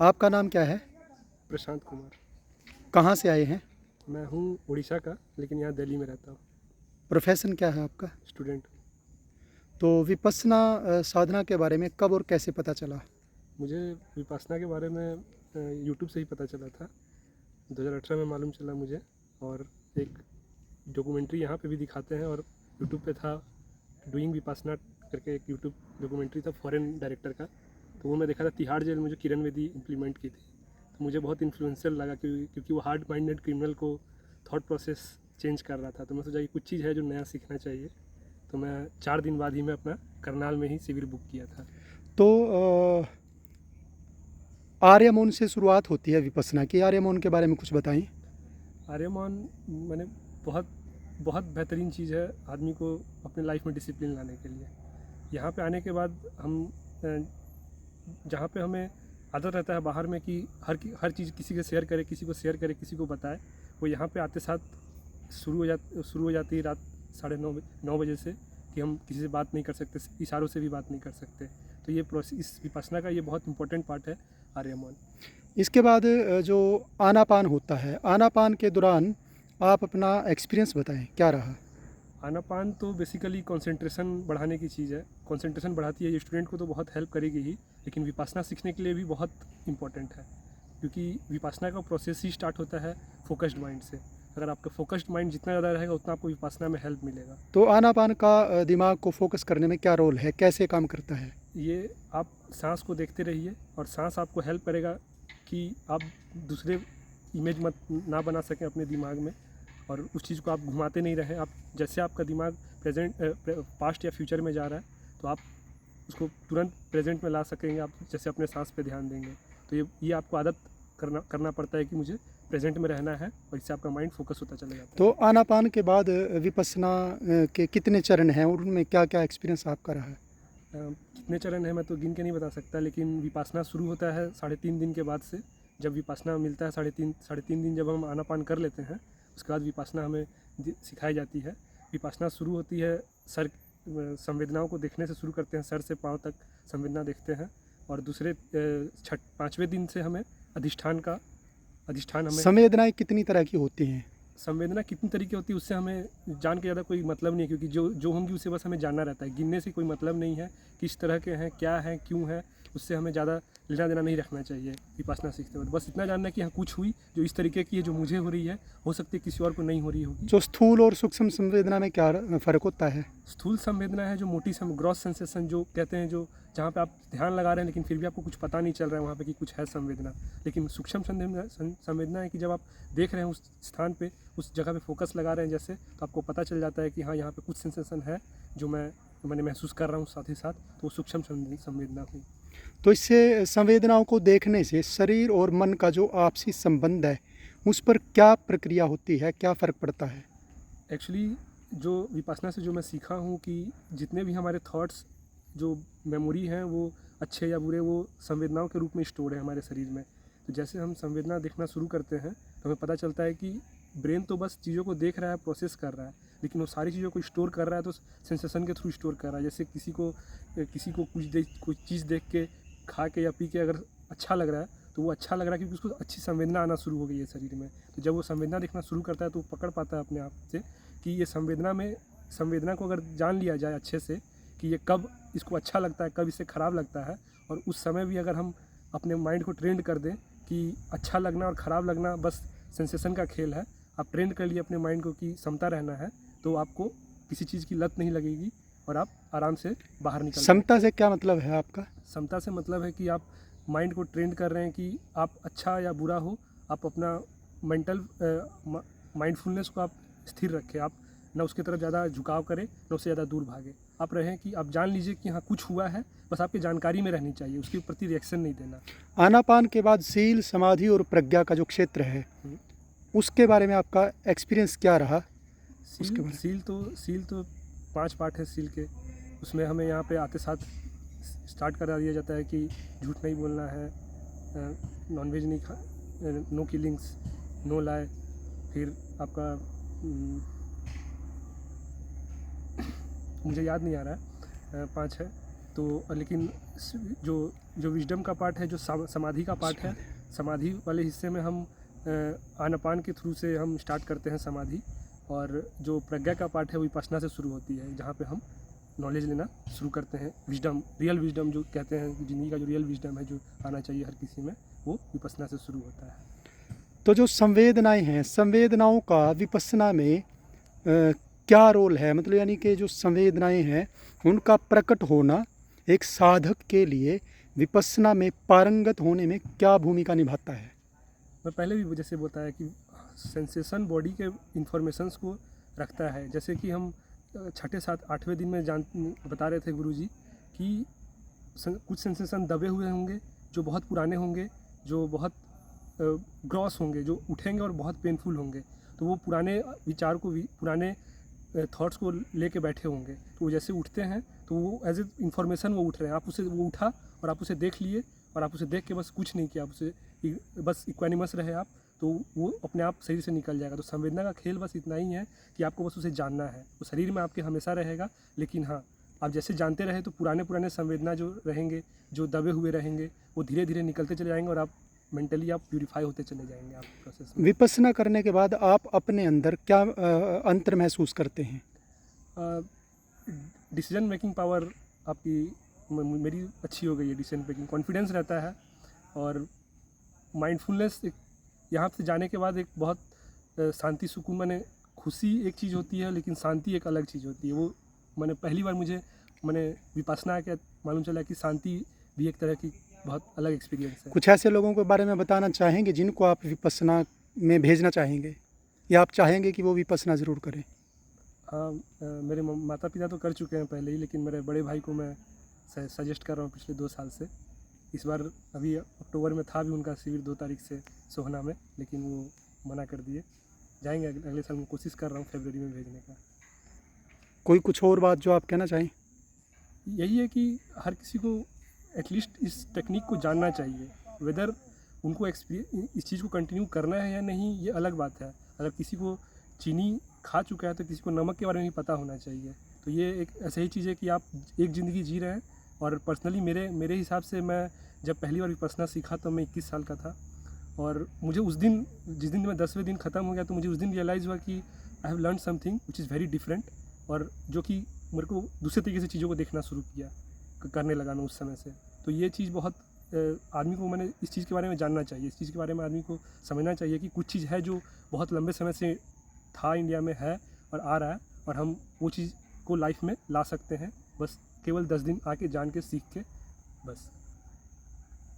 आपका नाम क्या है? प्रशांत कुमार। कहाँ से आए हैं? मैं हूँ उड़ीसा का, लेकिन यहाँ दिल्ली में रहता हूँ। प्रोफेशन क्या है आपका? स्टूडेंट। तो विपश्यना साधना के बारे में कब और कैसे पता चला? मुझे विपासना के बारे में यूट्यूब से ही पता चला था। 2018 में मालूम चला मुझे, और एक डॉक्यूमेंट्री यहाँ पे भी दिखाते हैं, और यूट्यूब पे था डूइंग विपासना करके, एक यूट्यूब डॉक्यूमेंट्री था फॉरेन डायरेक्टर का। तो वो मैं देखा था तिहाड़ जेल में जो किरण बेदी इम्प्लीमेंट की थी। तो मुझे बहुत इन्फ्लुएंशियल लगा क्योंकि वो हार्ड माइंडेड क्रिमिनल को थॉट प्रोसेस चेंज कर रहा था। तो मैं सोचा कि कुछ चीज़ है जो नया सीखना चाहिए। तो मैं 4 दिन बाद ही मैं अपना करनाल में ही शिविर बुक किया था। तो आर्य मौन से शुरुआत होती है विपश्यना की। आर्य मौन के बारे में कुछ बताएं। आर्यमान मैंने बहुत बहुत बेहतरीन चीज़ है आदमी को अपने लाइफ में डिसिप्लिन लाने के लिए। यहाँ पे आने के बाद हम जहाँ पे हमें आदत रहता है बाहर में कि हर चीज़ किसी के शेयर करे, किसी को शेयर करे, किसी को बताए, वो यहाँ पे आते साथ शुरू हो जाती है रात 9:30 बजे से, कि हम किसी से बात नहीं कर सकते, इशारों से भी बात नहीं कर सकते। तो ये प्रोसेस, इस विपश्यना का ये बहुत इंपॉर्टेंट पार्ट है आर्यमान। इसके बाद जो आनापान होता है, आनापान के दौरान आप अपना एक्सपीरियंस बताएं, क्या रहा? आनापान तो बेसिकली कंसंट्रेशन बढ़ाने की चीज़ है। कंसंट्रेशन बढ़ाती है, ये स्टूडेंट को तो बहुत हेल्प करेगी ही, लेकिन विपासना सीखने के लिए भी बहुत इंपॉर्टेंट है, क्योंकि विपासना का प्रोसेस ही स्टार्ट होता है फोकस्ड माइंड से। अगर आपका फोकस्ड माइंड जितना ज़्यादा रहेगा उतना आपको विपासना में हेल्प मिलेगा। तो आनापान का दिमाग को फोकस करने में क्या रोल है, कैसे काम करता है? ये आप सांस को देखते रहिए, और सांस आपको हेल्प करेगा कि आप दूसरे इमेज मत ना बना सकें अपने दिमाग में, और उस चीज़ को आप घुमाते नहीं रहें। आप जैसे आपका दिमाग पास्ट या फ्यूचर में जा रहा है, तो आप उसको तुरंत प्रेजेंट में ला सकेंगे आप जैसे अपने सांस पे ध्यान देंगे। तो ये आपको आदत करना पड़ता है कि मुझे प्रेजेंट में रहना है, और इससे आपका माइंड फोकस होता चला जाता है। तो आनापान के बाद विपश्यना के कितने चरण हैं और उनमें क्या क्या एक्सपीरियंस आपका रहा है? कितने चरण है मैं तो गिन के नहीं बता सकता, लेकिन विपासना शुरू होता है 3.5 दिन के बाद से। जब विपासना मिलता है 3.5 दिन जब हम आनापान कर लेते हैं, उसके बाद विपासना हमें सिखाई जाती है। विपासना शुरू होती है सर संवेदनाओं को देखने से शुरू करते हैं, सर से पाँव तक संवेदना देखते हैं, और दूसरे 5वें दिन से हमें अधिष्ठान हमें। संवेदनाएं कितनी तरह की होती हैं? संवेदना कितनी तरीके होती है उससे हमें जान के ज़्यादा कोई मतलब नहीं है, क्योंकि जो होंगी उससे बस हमें जानना रहता है। गिनने से कोई मतलब नहीं है किस तरह के हैं, क्या हैं, क्यों हैं, उससे हमें ज़्यादा लेना देना नहीं रखना चाहिए विपासना सीखते वक्त। बस इतना जानना है कि हाँ कुछ हुई जो इस तरीके की है, जो मुझे हो रही है, हो सकती है किसी और को नहीं हो रही होगी। जो स्थूल और सूक्ष्म संवेदना में क्या फ़र्क होता है? स्थूल संवेदना है जो मोटी ग्रॉस सेंसेशन जो कहते हैं, जो जहाँ पे आप ध्यान लगा रहे हैं लेकिन फिर भी आपको कुछ पता नहीं चल रहा है वहाँ पे कि कुछ है संवेदना। लेकिन सूक्ष्म संवेदना है कि जब आप देख रहे हैं उस स्थान पे, उस जगह पे फोकस लगा रहे हैं जैसे, तो आपको पता चल जाता है कि हाँ यहाँ पे कुछ सेंसेशन है जो मैंने महसूस कर रहा हूँ साथ ही साथ, तो वो सूक्ष्म संवेदना हुई। तो इससे संवेदनाओं को देखने से शरीर और मन का जो आपसी संबंध है उस पर क्या प्रक्रिया होती है, क्या फ़र्क पड़ता है? एक्चुअली जो विपासना से जो मैं सीखा हूँ कि जितने भी हमारे थॉट्स, जो मेमोरी हैं, वो अच्छे या बुरे, वो संवेदनाओं के रूप में स्टोर है हमारे शरीर में। तो जैसे हम संवेदना देखना शुरू करते हैं तो हमें पता चलता है कि ब्रेन तो बस चीज़ों को देख रहा है, प्रोसेस कर रहा है, लेकिन वो सारी चीज़ों को स्टोर कर रहा है तो सेंसेशन के थ्रू स्टोर कर रहा है। जैसे किसी को कुछ चीज़ देख के, खा के या पी के अगर अच्छा लग रहा है, तो वो अच्छा लग रहा है क्योंकि उसको अच्छी संवेदना आना शुरू हो गई है शरीर में। तो जब वो संवेदना देखना शुरू करता है तो वो पकड़ पाता है अपने आप से कि ये संवेदना को अगर जान लिया जाए अच्छे से कि ये कब इसको अच्छा लगता है, कब इसे ख़राब लगता है, और उस समय भी अगर हम अपने माइंड को ट्रेंड कर दें कि अच्छा लगना और ख़राब लगना बस सेंसेशन का खेल है, आप ट्रेंड कर लिए अपने माइंड को कि समता रहना है, तो आपको किसी चीज़ की लत नहीं लगेगी और आप आराम से बाहर निकल पाएंगे। समता से क्या मतलब है आपका? समता से मतलब है कि आप माइंड को ट्रेंड कर रहे हैं कि आप अच्छा या बुरा हो, आप अपना मेंटल माइंडफुलनेस को आप स्थिर रखें। आप ना उसकी तरफ ज़्यादा झुकाव करें, ना उससे ज़्यादा दूर भागें। आप रहें कि आप जान लीजिए कि हाँ कुछ हुआ है, बस आपकी जानकारी में रहनी चाहिए, उसके प्रति रिएक्शन नहीं देना। आनापान के बाद सील, समाधि और प्रज्ञा का जो क्षेत्र है उसके बारे में आपका एक्सपीरियंस क्या रहा? उसके बारे सील तो 5 पार्ट है सील के। उसमें हमें यहाँ पे आते साथ स्टार्ट करा दिया जाता है कि झूठ नहीं बोलना है, नॉनवेज नहीं खा, नो किलिंग्स, नो लाई। फिर आपका मुझे याद नहीं आ रहा है, 5 है। तो लेकिन जो जो विजडम का पार्ट है, जो समाधि का पार्ट है, समाधि वाले हिस्से में हम आनापान के थ्रू से हम स्टार्ट करते हैं समाधि, और जो प्रज्ञा का पार्ट है वो विपश्यना से शुरू होती है, जहाँ पे हम नॉलेज लेना शुरू करते हैं। विजडम, रियल विजडम जो कहते हैं, ज़िंदगी का जो रियल विजडम है जो आना चाहिए हर किसी में, वो विपश्यना से शुरू होता है। तो जो संवेदनाएं हैं, संवेदनाओं का विपश्यना में क्या रोल है? मतलब यानी कि जो संवेदनाएं हैं उनका प्रकट होना एक साधक के लिए विपश्यना में पारंगत होने में क्या भूमिका निभाता है? मैं पहले भी जैसे बताया कि सेंसेशन बॉडी के इंफॉर्मेशंस को रखता है। जैसे कि हम छठे सात आठवें दिन में बता रहे थे गुरुजी कि कुछ सेंसेशन दबे हुए होंगे, जो बहुत पुराने होंगे, जो बहुत ग्रॉस होंगे, जो उठेंगे और बहुत पेनफुल होंगे। तो वो पुराने विचार को, पुराने थॉट्स को लेके बैठे होंगे, तो वो जैसे उठते हैं तो वो एज ए इंफॉर्मेशन वो उठ रहे हैं। आप उसे, वो उठा और आप उसे देख लिए, और आप उसे देख के बस कुछ नहीं किया, आप उसे बस इक्वानिमस रहे आप, तो वो अपने आप शरीर से निकल जाएगा। तो संवेदना का खेल बस इतना ही है कि आपको बस उसे जानना है। वो शरीर में आपके हमेशा रहेगा, लेकिन हाँ, आप जैसे जानते रहे तो पुराने पुराने संवेदना जो रहेंगे, जो दबे हुए रहेंगे, वो धीरे धीरे निकलते चले जाएंगे, और आप मेंटली आप प्यूरिफाई होते चले जाएंगे आप प्रोसेस में। विपश्यना करने के बाद आप अपने अंदर क्या अंतर महसूस करते हैं? डिसीजन मेकिंग पावर आपकी मेरी अच्छी हो गई है। डिसीजन मेकिंग, कॉन्फिडेंस रहता है, और माइंडफुलनेस एक यहाँ से जाने के बाद एक बहुत शांति, सुकून, मैंने खुशी एक चीज़ होती है, लेकिन शांति एक अलग चीज़ होती है। वो मैंने पहली बार मैंने विपश्यना के मालूम चला कि शांति भी एक तरह की बहुत अलग एक्सपीरियंस है। कुछ ऐसे लोगों के बारे में बताना चाहेंगे जिनको आप विपश्यना में भेजना चाहेंगे, या आप चाहेंगे कि वो विपश्यना ज़रूर करें? हाँ, मेरे माता पिता तो कर चुके हैं पहले ही, लेकिन मेरे बड़े भाई को मैं सजेस्ट कर रहा हूँ पिछले 2 साल से। इस बार अभी अक्टूबर में था भी उनका शिविर 2 तारीख से सोहना में, लेकिन वो मना कर दिए। जाएंगे अगले साल, मैं कोशिश कर रहा हूँ फरवरी में भेजने का। कोई कुछ और बात जो आप कहना चाहें? यही है कि हर किसी को एटलीस्ट इस टेक्निक को जानना चाहिए। वेदर उनको इस चीज़ को कंटिन्यू करना है या नहीं, ये अलग बात है। अगर किसी को चीनी खा चुका है तो किसी को नमक के बारे में भी पता होना चाहिए। तो ये एक ऐसी ही चीज़ है कि आप एक ज़िंदगी जी रहे हैं। और पर्सनली मेरे हिसाब से, मैं जब पहली बार विपश्यना सीखा तो मैं 21 साल का था, और मुझे उस दिन, जिस दिन मैं 10वें दिन ख़त्म हो गया, तो मुझे उस दिन रियलाइज़ हुआ कि I have learn something which is very different, और जो कि मेरे को दूसरे तरीके से चीज़ों को देखना शुरू किया, करने लगा मैं उस समय से। तो ये चीज़ बहुत आदमी को, मैंने इस चीज़ के बारे में जानना चाहिए, इस चीज़ के बारे में आदमी को समझना चाहिए कि कुछ चीज़ है जो बहुत लंबे समय से था, इंडिया में है और आ रहा है, और हम वो चीज़ को लाइफ में ला सकते हैं, बस केवल 10 दिन आके जान के सीख के, बस।